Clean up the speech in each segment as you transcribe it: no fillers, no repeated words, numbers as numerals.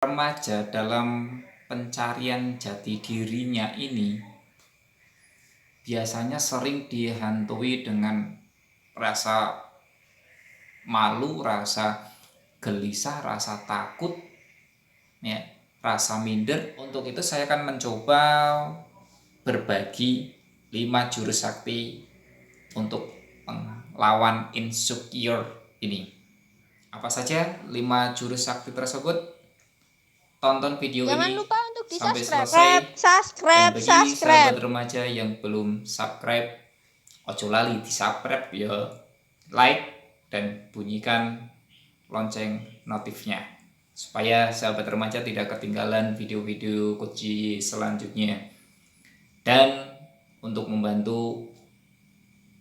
Remaja dalam pencarian jati dirinya ini biasanya sering dihantui dengan rasa malu, rasa gelisah, rasa takut, ya, rasa minder. Untuk itu saya akan mencoba berbagi 5 jurus sakti untuk melawan insecure ini. Apa saja 5 jurus sakti tersebut? Tonton video Jangan ini lupa untuk sampai di-subscribe. selesai. Dan bagi sahabat remaja yang belum subscribe, ojo lali di subscribe ya, like dan bunyikan lonceng notifnya supaya sahabat remaja tidak ketinggalan video-video Coach selanjutnya. Dan untuk membantu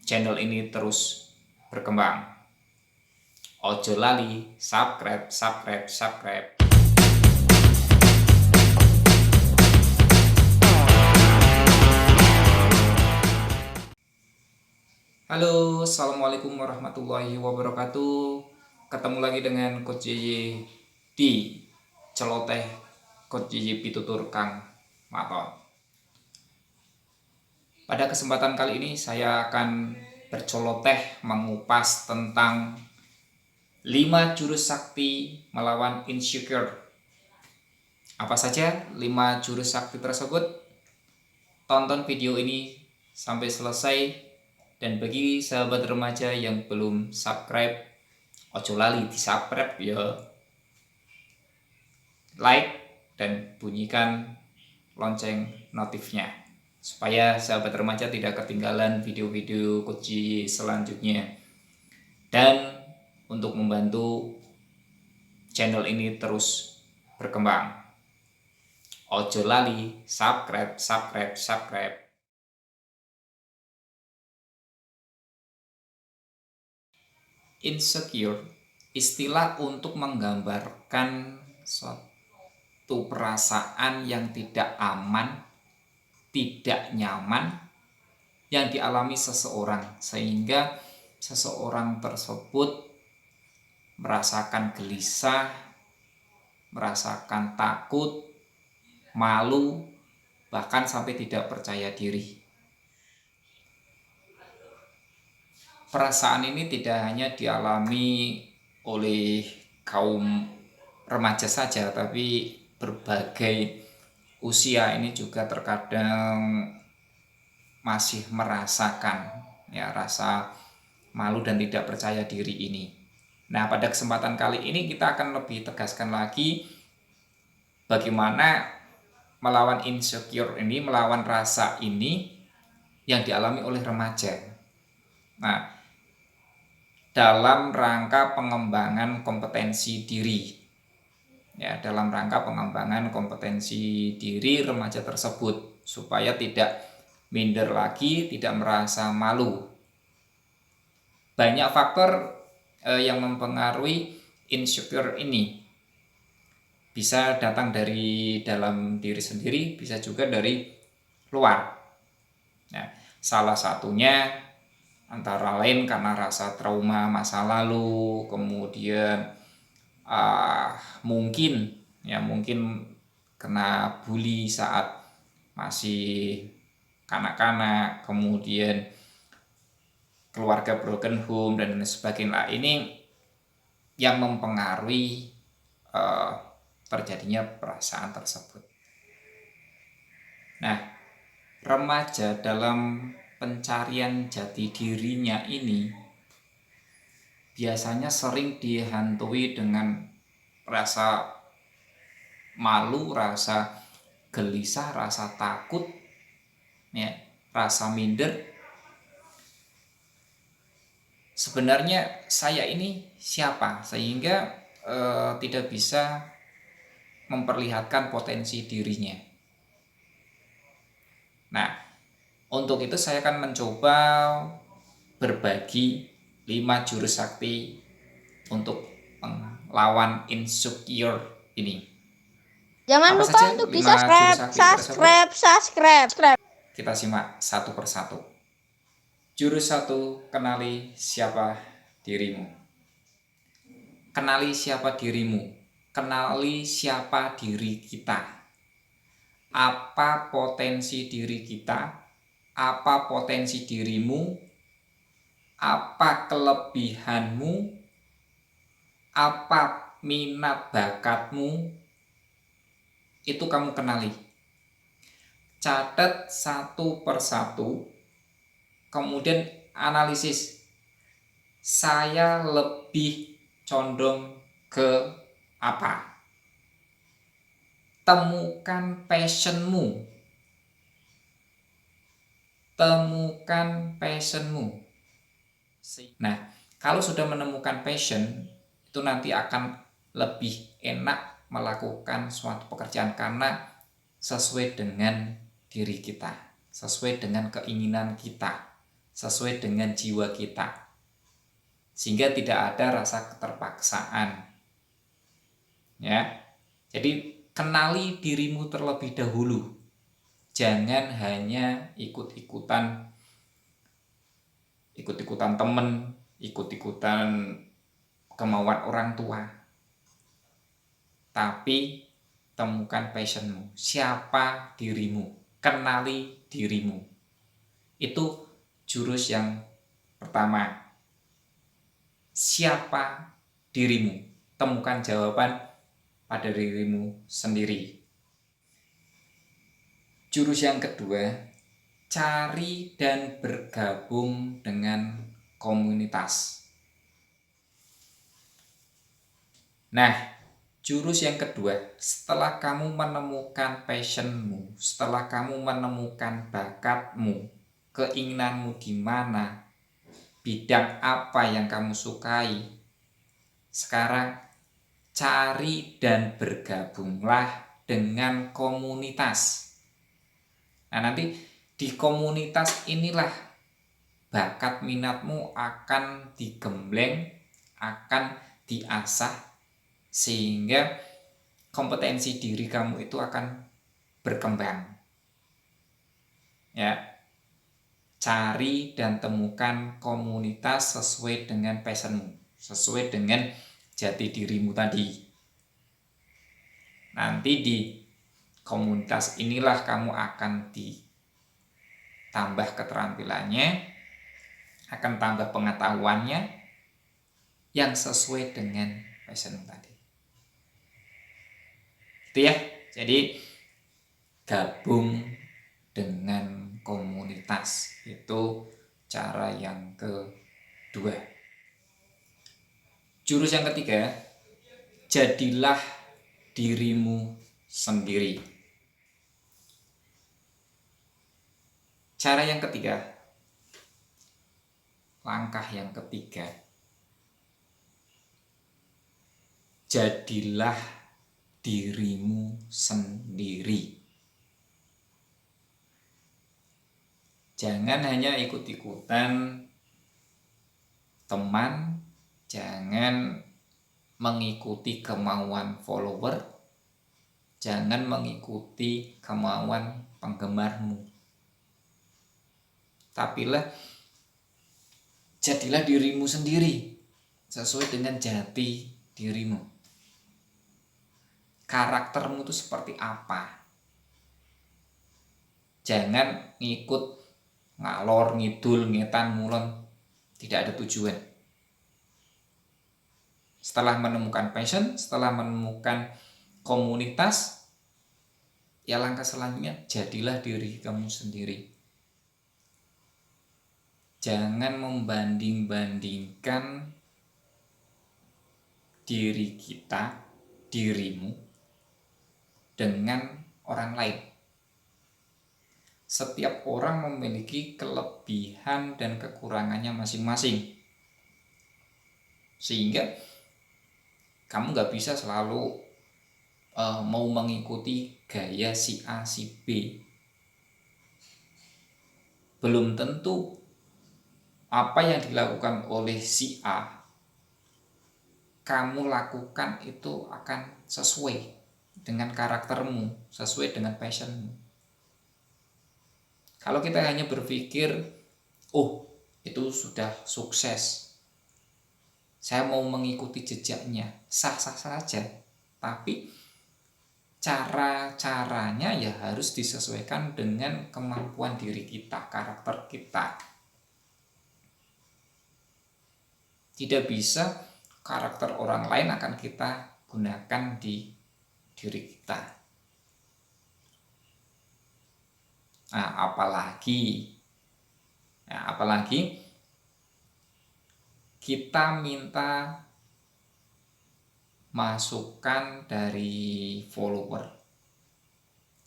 channel ini terus berkembang, ojo lali subscribe. Halo, assalamualaikum warahmatullahi wabarakatuh. Ketemu lagi dengan Coach JJ di Celoteh Coach JJ Pitutur Kang Maton. Pada kesempatan kali ini saya akan berceloteh mengupas tentang 5 jurus sakti melawan insecure. Apa saja 5 jurus sakti tersebut? Tonton video ini sampai selesai. Dan bagi sahabat remaja yang belum subscribe, ojo lali di subscribe ya, like dan bunyikan lonceng notifnya supaya sahabat remaja tidak ketinggalan video-video Coach selanjutnya. Dan untuk membantu channel ini terus berkembang, ojo lali subscribe. Insecure, istilah untuk menggambarkan suatu perasaan yang tidak aman, tidak nyaman yang dialami seseorang, sehingga seseorang tersebut merasakan gelisah, merasakan takut, malu, bahkan sampai tidak percaya diri. Perasaan ini tidak hanya dialami oleh kaum remaja saja, tapi berbagai usia ini juga terkadang masih merasakan ya rasa malu dan tidak percaya diri ini. Nah, pada kesempatan kali ini kita akan lebih tegaskan lagi bagaimana melawan insecure ini, melawan rasa ini yang dialami oleh remaja. Nah, dalam rangka pengembangan kompetensi diri. Ya, dalam rangka pengembangan kompetensi diri remaja tersebut supaya tidak minder lagi, tidak merasa malu. Banyak faktor yang mempengaruhi insecure ini. Bisa datang dari dalam diri sendiri, bisa juga dari luar. Nah, salah satunya antara lain karena rasa trauma masa lalu, kemudian mungkin kena bully saat masih kanak-kanak, kemudian keluarga broken home dan sebagainya. Ini yang mempengaruhi terjadinya perasaan tersebut. Nah, remaja dalam pencarian jati dirinya ini biasanya sering dihantui dengan rasa malu, rasa gelisah, rasa takut, ya, rasa minder. Sebenarnya saya ini siapa sehingga tidak bisa memperlihatkan potensi dirinya. Nah, untuk itu saya akan mencoba berbagi 5 jurus sakti untuk melawan insecure ini. Jangan Apa lupa saja untuk 5 jurus sakti tersebut? subscribe. Kita simak satu persatu. Jurus 1, kenali siapa dirimu. Kenali siapa dirimu. kenali siapa diri kita. Apa potensi diri kita? Apa potensi dirimu? Apa kelebihanmu? Apa minat bakatmu? Itu kamu kenali. Catat satu persatu, kemudian analisis. Saya lebih condong ke apa? Temukan passionmu. Temukan passionmu. Nah, kalau sudah menemukan passion, itu nanti akan lebih enak melakukan suatu pekerjaan karena sesuai dengan diri kita, sesuai dengan keinginan kita, sesuai dengan jiwa kita. Sehingga tidak ada rasa keterpaksaan. Ya. Jadi kenali dirimu terlebih dahulu. Jangan hanya ikut-ikutan teman, ikut-ikutan kemauan orang tua. Tapi temukan passionmu. Siapa dirimu? Kenali dirimu. Itu jurus yang pertama. Siapa dirimu? Temukan jawaban pada dirimu sendiri. Jurus yang kedua, cari dan bergabung dengan komunitas. Nah, jurus yang kedua, setelah kamu menemukan passionmu, setelah kamu menemukan bakatmu, keinginanmu di mana, bidang apa yang kamu sukai, sekarang cari dan bergabunglah dengan komunitas. Nah, nanti di komunitas inilah bakat minatmu akan digembleng, akan diasah, sehingga kompetensi diri kamu itu akan berkembang. Ya. Cari dan temukan komunitas sesuai dengan passionmu, sesuai dengan jati dirimu tadi. Nanti di komunitas inilah kamu akan ditambah keterampilannya, akan tambah pengetahuannya yang sesuai dengan passionmu tadi. Itu ya. Jadi gabung dengan komunitas itu cara yang kedua. Jurus yang ketiga, jadilah dirimu sendiri. Cara yang ketiga, langkah yang ketiga, jadilah dirimu sendiri. Jangan hanya ikut-ikutan teman, jangan mengikuti kemauan follower, jangan mengikuti kemauan penggemarmu. Jadilah dirimu sendiri sesuai dengan jati dirimu. Karaktermu itu seperti apa? Jangan ngikut ngalor ngidul ngetan ngulon, tidak ada tujuan. Setelah menemukan passion, setelah menemukan komunitas, ya langkah selanjutnya jadilah diri kamu sendiri. Jangan membanding-bandingkan diri kita, dirimu dengan orang lain. Setiap orang memiliki kelebihan dan kekurangannya masing-masing. Sehingga kamu gak bisa selalu mau mengikuti gaya si A, si B. Belum tentu apa yang dilakukan oleh si A, kamu lakukan itu akan sesuai dengan karaktermu, sesuai dengan passionmu. Kalau kita hanya berpikir, oh itu sudah sukses, saya mau mengikuti jejaknya, sah-sah saja. tapi cara-caranya ya harus disesuaikan dengan kemampuan diri kita, karakter kita. Tidak bisa karakter orang lain akan kita gunakan di diri kita. Nah, apalagi kita minta masukan dari follower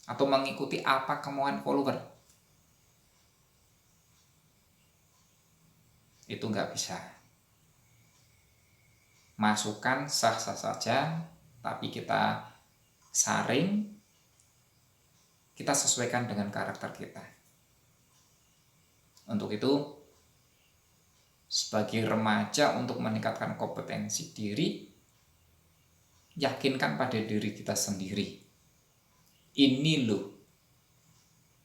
atau mengikuti apa kemauan follower. Itu nggak bisa. Masukan sah-sah saja, tapi kita saring, kita sesuaikan dengan karakter kita. Untuk itu, sebagai remaja untuk meningkatkan kompetensi diri, yakinkan pada diri kita sendiri. Ini loh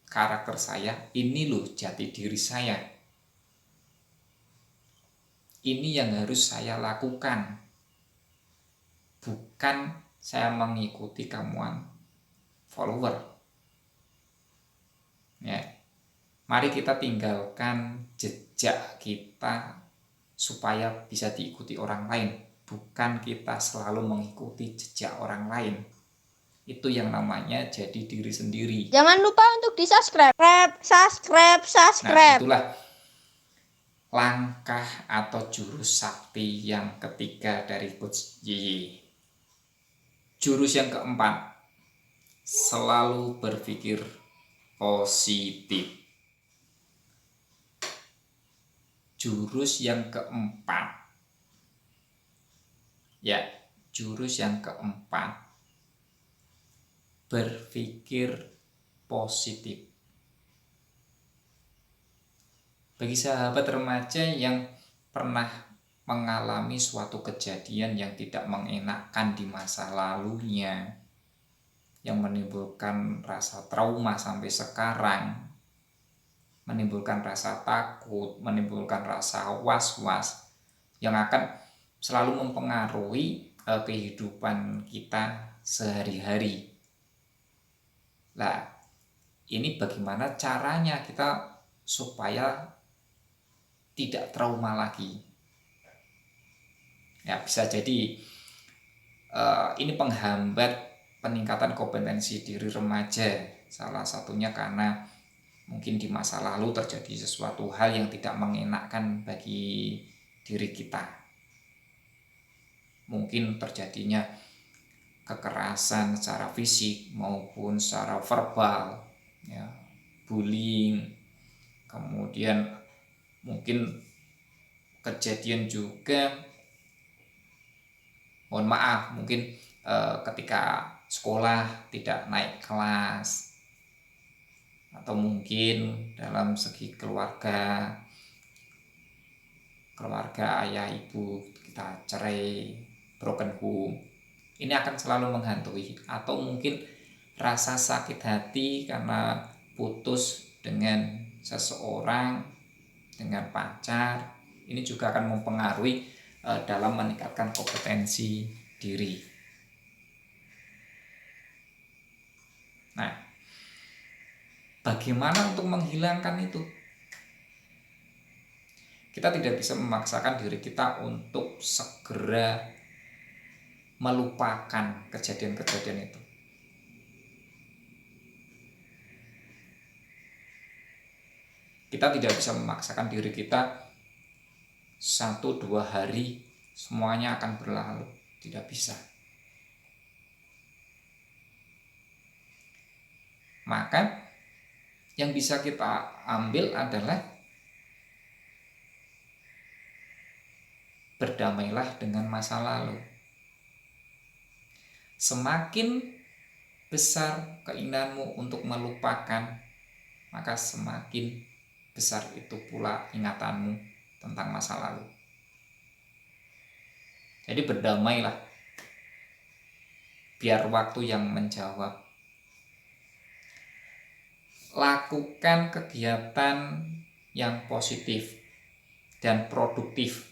karakter saya, ini loh jati diri saya. Ini yang harus saya lakukan. Bukan saya mengikuti kemauan follower. Ya. Mari kita tinggalkan jejak kita supaya bisa diikuti orang lain. Bukan kita selalu mengikuti jejak orang lain. Itu yang namanya jadi diri sendiri. Jangan lupa untuk di-subscribe. Nah, itulah langkah atau jurus sakti yang ketiga dari Coach Yi. Jurus yang keempat, selalu berpikir positif. Jurus yang keempat, berpikir positif. Bagi sahabat remaja yang pernah mengalami suatu kejadian yang tidak mengenakan di masa lalunya, yang menimbulkan rasa trauma sampai sekarang, menimbulkan rasa takut, menimbulkan rasa was-was, yang akan selalu mempengaruhi kehidupan kita sehari-hari. Nah, ini bagaimana caranya kita supaya tidak trauma lagi? Ya, bisa jadi ini penghambat peningkatan kompetensi diri remaja. Salah satunya karena mungkin di masa lalu terjadi sesuatu hal yang tidak mengenakan bagi diri kita. Mungkin terjadinya kekerasan secara fisik maupun secara verbal, ya, bullying, kemudian mungkin kejadian juga, mohon maaf, mungkin ketika sekolah tidak naik kelas, atau mungkin dalam segi keluarga ayah ibu kita cerai, broken home, ini akan selalu menghantui. Atau mungkin rasa sakit hati karena putus dengan seseorang, dengan pacar, ini juga akan mempengaruhi dalam meningkatkan kompetensi diri. Nah, bagaimana untuk menghilangkan itu? Kita tidak bisa memaksakan diri kita untuk segera melupakan kejadian-kejadian itu. Kita tidak bisa memaksakan diri kita 1-2 hari semuanya akan berlalu. Tidak bisa. Maka yang bisa kita ambil adalah berdamailah dengan masa lalu. Semakin besar keinginanmu untuk melupakan, maka semakin besar itu pula ingatanmu tentang masa lalu. Jadi berdamailah, biar waktu yang menjawab. Lakukan kegiatan yang positif dan produktif.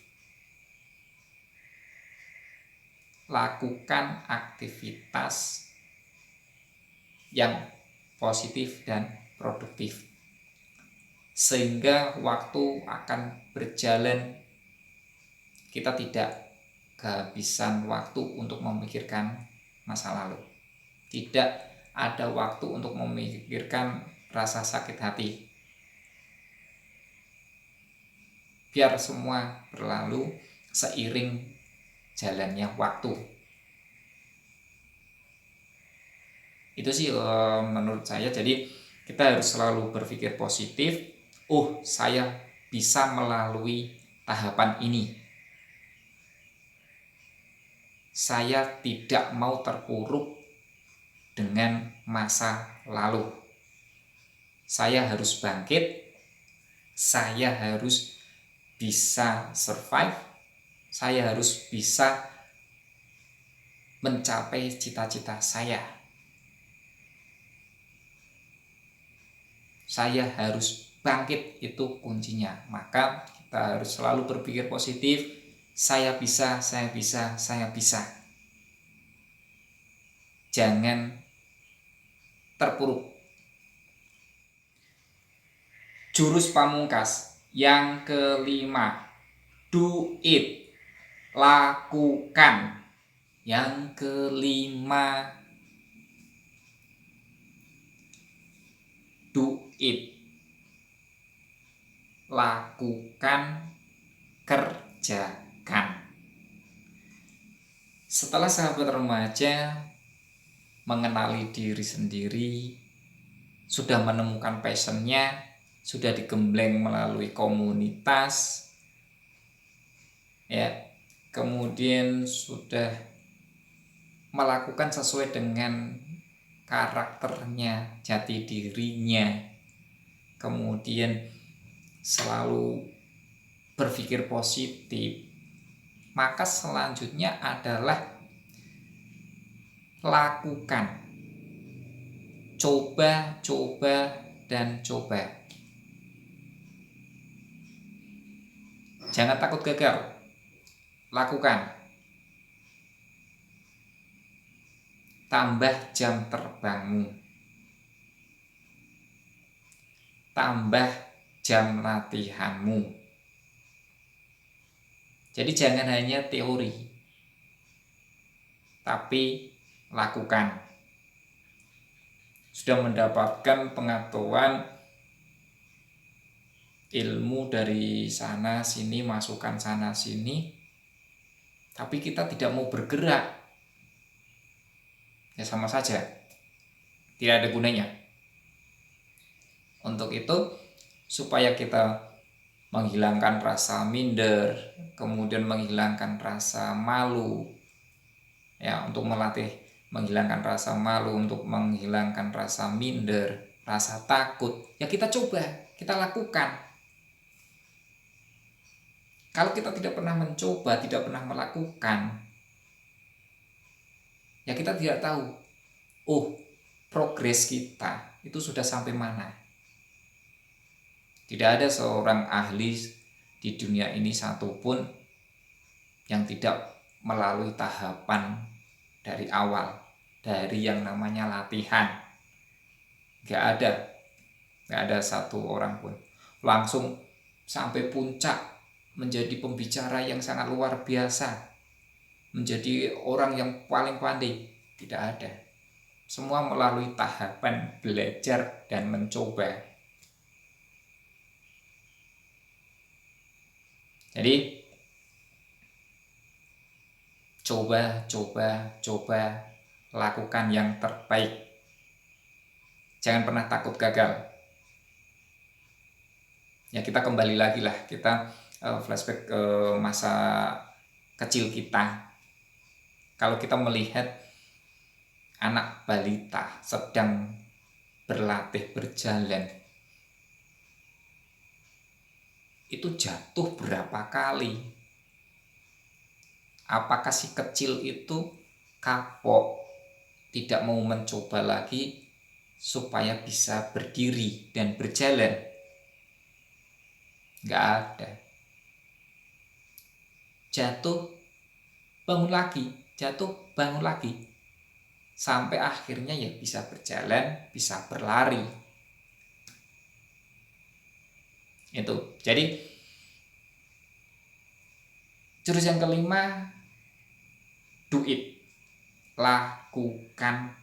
lakukan aktivitas yang positif dan produktif, sehingga waktu akan berjalan, kita tidak kehabisan waktu untuk memikirkan masa lalu, tidak ada waktu untuk memikirkan rasa sakit hati. Biar semua berlalu seiring jalannya waktu. Itu sih menurut saya. Jadi kita harus selalu berpikir positif. Oh, saya bisa melalui tahapan ini. Saya tidak mau terpuruk dengan masa lalu. Saya harus bangkit. Saya harus bisa survive. Saya harus bisa mencapai cita-cita saya. Saya harus bangkit, itu kuncinya. Maka kita harus selalu berpikir positif. Saya bisa, saya bisa, saya bisa. Jangan terpuruk. Jurus pamungkas yang kelima, do it, lakukan. Yang kelima, do it, lakukan, kerjakan. Setelah sahabat remaja mengenali diri sendiri, sudah menemukan passionnya, sudah digembleng melalui komunitas, ya, kemudian sudah melakukan sesuai dengan karakternya, jati dirinya, kemudian selalu berpikir positif, maka selanjutnya adalah lakukan. Coba, dan coba. Jangan takut gagal. Lakukan. Tambah jam terbangmu. Tambah jam latihanmu. Jadi jangan hanya teori, tapi lakukan. Sudah mendapatkan pengetahuan, ilmu dari sana sini, masukan sana sini, tapi kita tidak mau bergerak, ya sama saja, tidak ada gunanya. Untuk itu, supaya kita menghilangkan rasa minder, kemudian menghilangkan rasa malu, ya, untuk melatih menghilangkan rasa malu, untuk menghilangkan rasa minder, rasa takut, ya kita coba, kita lakukan. Kalau kita tidak pernah mencoba, tidak pernah melakukan, ya kita tidak tahu, oh, progres kita itu sudah sampai mana. Tidak ada seorang ahli di dunia ini satupun yang tidak melalui tahapan dari awal, dari yang namanya latihan. Gak ada satu orang pun langsung sampai puncak, menjadi pembicara yang sangat luar biasa, menjadi orang yang paling pandai. Tidak ada. Semua melalui tahapan belajar dan mencoba. Jadi coba, lakukan yang terbaik. Jangan pernah takut gagal. Ya, kita kembali lagi lah, kita flashback ke masa kecil kita. Kalau kita melihat anak balita sedang berlatih berjalan, itu jatuh berapa kali? Apakah si kecil itu kapok, tidak mau mencoba lagi supaya bisa berdiri dan berjalan? Nggak ada. Jatuh, bangun lagi, jatuh bangun lagi, sampai akhirnya ya bisa berjalan, bisa berlari. Itu. Jadi jurus yang kelima, do it. Lakukan,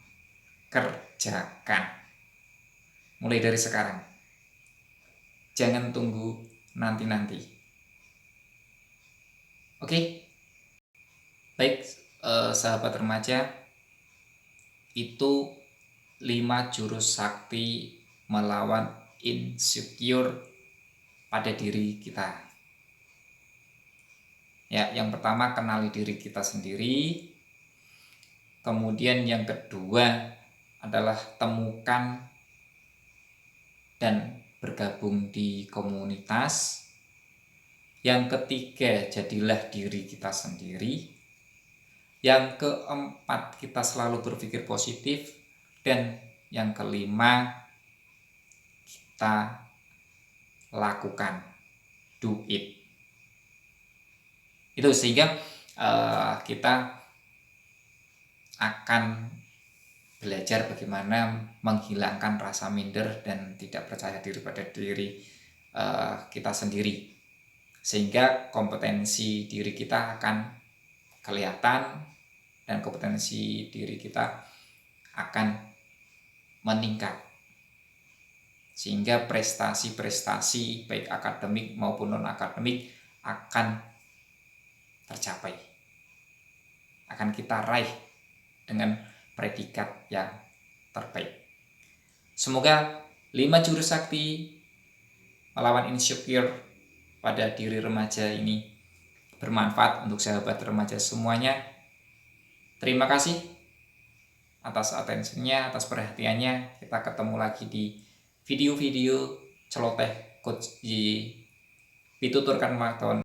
kerjakan. Mulai dari sekarang. Jangan tunggu nanti-nanti. Oke? Baik, sahabat remaja, itu 5 jurus sakti melawan insecure pada diri kita. Ya, yang pertama kenali diri kita sendiri. Kemudian yang kedua adalah temukan dan bergabung di komunitas. Yang ketiga, jadilah diri kita sendiri. Yang keempat, kita selalu berpikir positif. Dan yang kelima, kita lakukan, do it. Itu sehingga kita akan belajar bagaimana menghilangkan rasa minder dan tidak percaya diri pada diri kita sendiri, sehingga kompetensi diri kita akan kelihatan dan kompetensi diri kita akan meningkat, sehingga prestasi-prestasi baik akademik maupun non-akademik akan tercapai, akan kita raih dengan predikat yang terbaik. Semoga 5 jurus sakti melawan insecure pada diri remaja ini bermanfaat untuk sahabat remaja semuanya. Terima kasih atas atensinya, atas perhatiannya. Kita ketemu lagi di video-video celoteh Coach Ji Pituturkan Maraton.